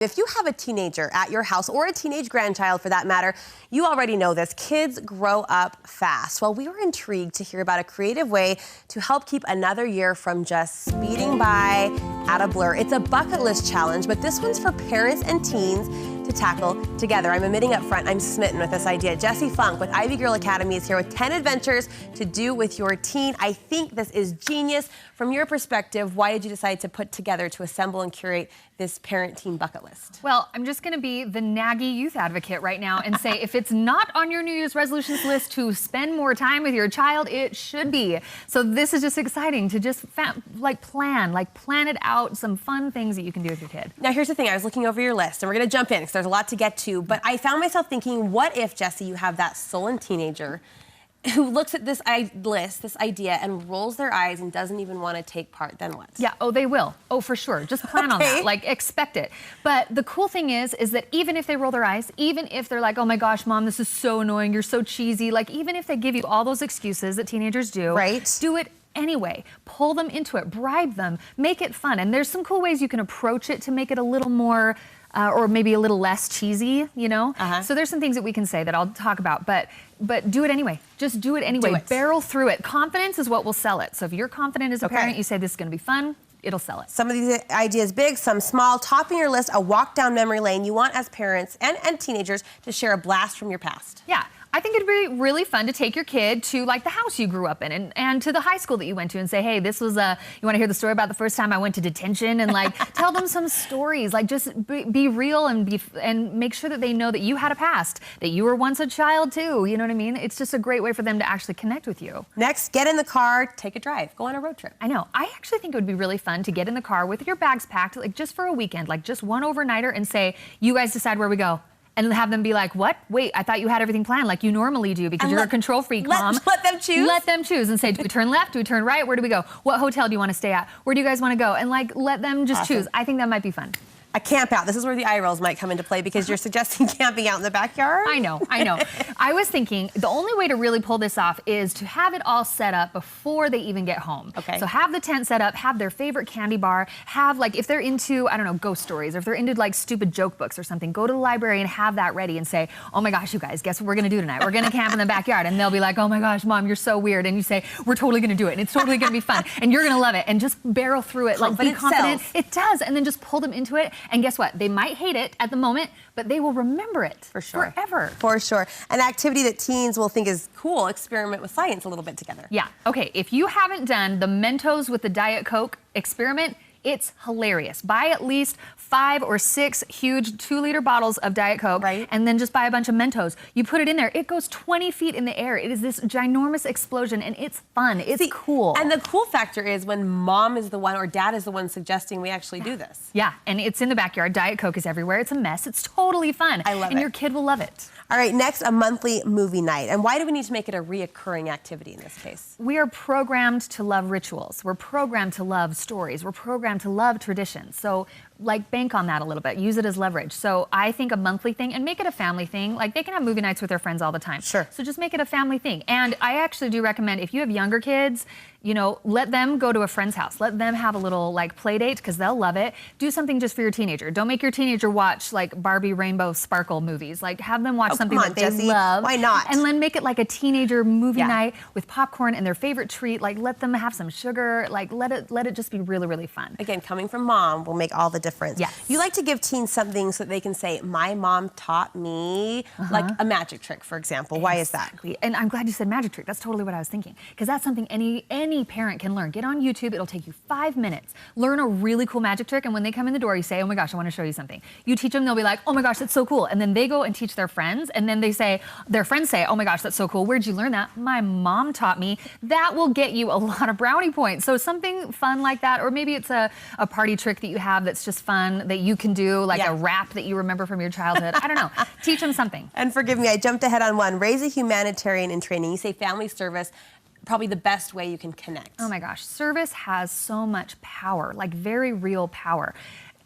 If you have a teenager at your house, or a teenage grandchild for that matter, you already know this. Kids grow up fast. Well, we were intrigued to hear about a creative way to help keep another year from just speeding by at a blur. It's a bucket list challenge, but this one's for parents and teens to tackle together. I'm admitting up front, I'm smitten with this idea. Jessie Funk with Ivy Girl Academy is here with 10 adventures to do with your teen. I think this is genius. From your perspective, why did you decide to put together, to assemble and curate this parent-teen bucket list? Well, I'm just going to be the naggy youth advocate right now and say if it's not on your New Year's resolutions list to spend more time with your child, it should be. So this is just exciting to just plan it out, some fun things that you can do with your kid. Now, here's the thing. I was looking over your list, and we're going to jump in because there's a lot to get to, but I found myself thinking, what if, Jessie, you have that sullen teenager who looks at this list, this idea, and rolls their eyes and doesn't even want to take part? Then what? Yeah, oh, they will. Oh, for sure. Just plan on that. Like, expect it. But the cool thing is that even if they roll their eyes, even if they're like, oh my gosh, Mom, this is so annoying, you're so cheesy, like, even if they give you all those excuses that teenagers do, right, do it anyway. Pull them into it, bribe them, make it fun. And there's some cool ways you can approach it to make it a little more or maybe a little less cheesy, you know? So there's some things that we can say that I'll talk about, but do it anyway. Just do it anyway. Do it. Barrel through it. Confidence is what will sell it. So if you're confident as a parent, you say this is going to be fun, it'll sell it. Some of these ideas big, some small. Topping your list, a walk down memory lane. You want, as parents and teenagers, to share a blast from your past. Yeah. I think it'd be really fun to take your kid to, like, the house you grew up in and to the high school that you went to and say, hey, this was you want to hear the story about the first time I went to detention? And, like, tell them some stories. Like, just be real and make sure that they know that you had a past, that you were once a child too. You know what I mean? It's just a great way for them to actually connect with you. Next, get in the car, take a drive, go on a road trip. I know. I actually think it would be really fun to get in the car with your bags packed, like, just for a weekend, like, just one overnighter, and say, you guys decide where we go. And have them be like, what? Wait, I thought you had everything planned like you normally do because you're a control freak, Mom. Let them choose. Let them choose and say, do we turn left? Do we turn right? Where do we go? What hotel do you want to stay at? Where do you guys want to go? And, like, let them just choose. I think that might be fun. A camp out. This is where the eye rolls might come into play because you're suggesting camping out in the backyard. I know. I was thinking the only way to really pull this off is to have it all set up before they even get home. Okay. So have the tent set up, have their favorite candy bar, have, like, if they're into, I don't know, ghost stories, or if they're into, like, stupid joke books or something, go to the library and have that ready and say, oh my gosh, you guys, guess what we're going to do tonight? We're going to camp in the backyard. And they'll be like, oh my gosh, Mom, you're so weird. And you say, we're totally going to do it. And it's totally going to be fun. And you're going to love it. And just barrel through it. Like, be confident. It does. And then just pull them into it. And guess what? They might hate it at the moment, but they will remember it for sure. Forever. For sure. An activity that teens will think is cool. Experiment with science a little bit together. Yeah. Okay. If you haven't done the Mentos with the Diet Coke experiment, it's hilarious. Buy at least 5 or 6 huge 2-liter bottles of Diet Coke, and then just buy a bunch of Mentos. You put it in there. It goes 20 feet in the air. It is this ginormous explosion, and it's fun. It's cool. And the cool factor is when Mom is the one or Dad is the one suggesting we actually do this. Yeah, and it's in the backyard. Diet Coke is everywhere. It's a mess. It's totally fun. I love it. And your kid will love it. All right, next, a monthly movie night. And why do we need to make it a reoccurring activity in this case? We are programmed to love rituals. We're programmed to love stories. We're programmed to love traditions. So, like, bank on that a little bit. Use it as leverage. So I think a monthly thing, and make it a family thing. Like, they can have movie nights with their friends all the time. Sure. So just make it a family thing. And I actually do recommend, if you have younger kids, you know, let them go to a friend's house. Let them have a little, like, play date because they'll love it. Do something just for your teenager. Don't make your teenager watch, like, Barbie Rainbow Sparkle movies. Like, have them watch something that they love. Why not? And then make it like a teenager movie night with popcorn and their favorite treat. Like, let them have some sugar. Like, let it just be really, really fun. Again, coming from Mom will make all the difference. Yes. You like to give teens something so that they can say, my mom taught me, like a magic trick, for example. Why is that? And I'm glad you said magic trick. That's totally what I was thinking. Because that's something any parent can learn. Get on YouTube. It'll take you 5 minutes. Learn a really cool magic trick. And when they come in the door, you say, oh my gosh, I want to show you something. You teach them, they'll be like, oh my gosh, that's so cool. And then they go and teach their friends. And then their friends say, oh my gosh, that's so cool. Where'd you learn that? My mom taught me. That will get you a lot of brownie points. So something fun like that. Or maybe it's a party trick that you have that's just fun that you can do, like a rap that you remember from your childhood. I don't know. Teach them something. And forgive me, I jumped ahead on one. Raise a humanitarian in training. You say family service, probably the best way you can connect. Oh my gosh. Service has so much power, like very real power.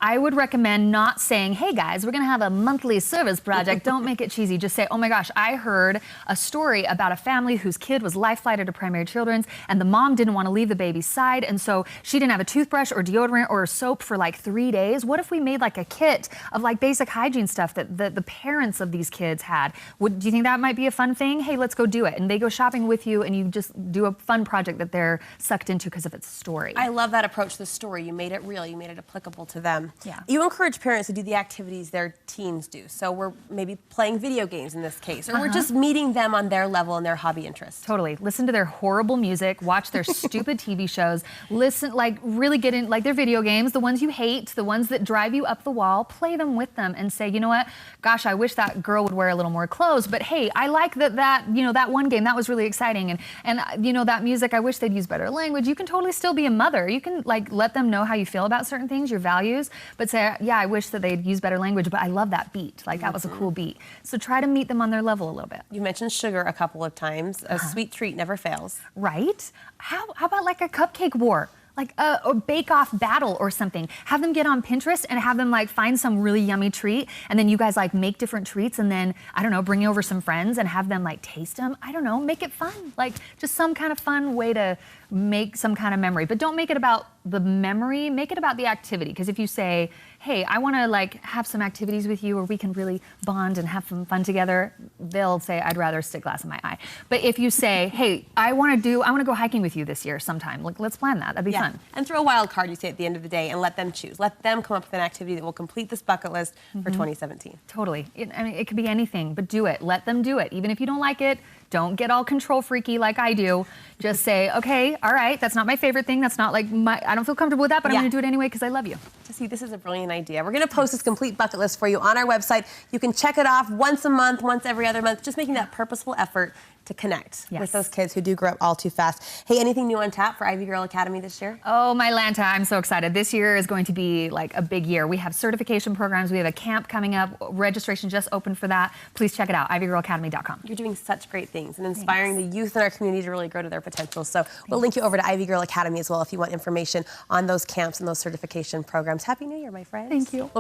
I would recommend not saying, hey guys, we're gonna have a monthly service project. Don't make it cheesy. Just say, oh my gosh, I heard a story about a family whose kid was life flighted to Primary Children's and the mom didn't want to leave the baby's side, and so she didn't have a toothbrush or deodorant or soap for like 3 days. What if we made like a kit of like basic hygiene stuff that the parents of these kids had? Do you think that might be a fun thing? Hey, let's go do it. And they go shopping with you and you just do a fun project that they're sucked into because of its story. I love that approach to the story. You made it real. You made it applicable to them. Yeah. You encourage parents to do the activities their teens do. So we're maybe playing video games in this case, or we're just meeting them on their level and their hobby interests. Totally. Listen to their horrible music, watch their stupid TV shows, listen, like really get in, like their video games, the ones you hate, the ones that drive you up the wall, play them with them and say, you know what, gosh, I wish that girl would wear a little more clothes, but hey, I like that one game, that was really exciting. And that music, I wish they'd use better language. You can totally still be a mother. You can like let them know how you feel about certain things, your values, but say, yeah, I wish that they'd use better language, but I love that beat. Like that was a cool beat. So try to meet them on their level a little bit. You mentioned sugar a couple of times. A sweet treat never fails. Right? How about like a cupcake war? Like a bake-off battle or something. Have them get on Pinterest and have them like find some really yummy treat, and then you guys like make different treats, and then I don't know, bring over some friends and have them like taste them. I don't know, make it fun. Like just some kind of fun way to make some kind of memory, but don't make it about the memory. Make it about the activity. Because if you say, hey, I want to like have some activities with you where we can really bond and have some fun together, they'll say, I'd rather stick glass in my eye. But if you say, hey, I want to go hiking with you this year sometime. Like, let's plan that. That'd be fun. And throw a wild card, you say, at the end of the day, and let them choose. Let them come up with an activity that will complete this bucket list for 2017. Totally. I mean, it could be anything, but do it. Let them do it. Even if you don't like it, don't get all control freaky like I do. Just say, okay, all right, that's not my favorite thing. That's not like I don't feel comfortable with that, but I'm going to do it anyway because I love you. See, this is a brilliant idea. We're going to post this complete bucket list for you on our website. You can check it off once a month, once every other month, just making that purposeful effort to connect with those kids who do grow up all too fast. Hey, anything new on tap for Ivy Girl Academy this year? Oh, my Lanta, I'm so excited. This year is going to be like a big year. We have certification programs. We have a camp coming up. Registration just opened for that. Please check it out, ivygirlacademy.com. You're doing such great things and inspiring the youth in our community to really grow to their potential. So we'll link you over to Ivy Girl Academy as well if you want information on those camps and those certification programs. Happy New Year, my friends. Thank you.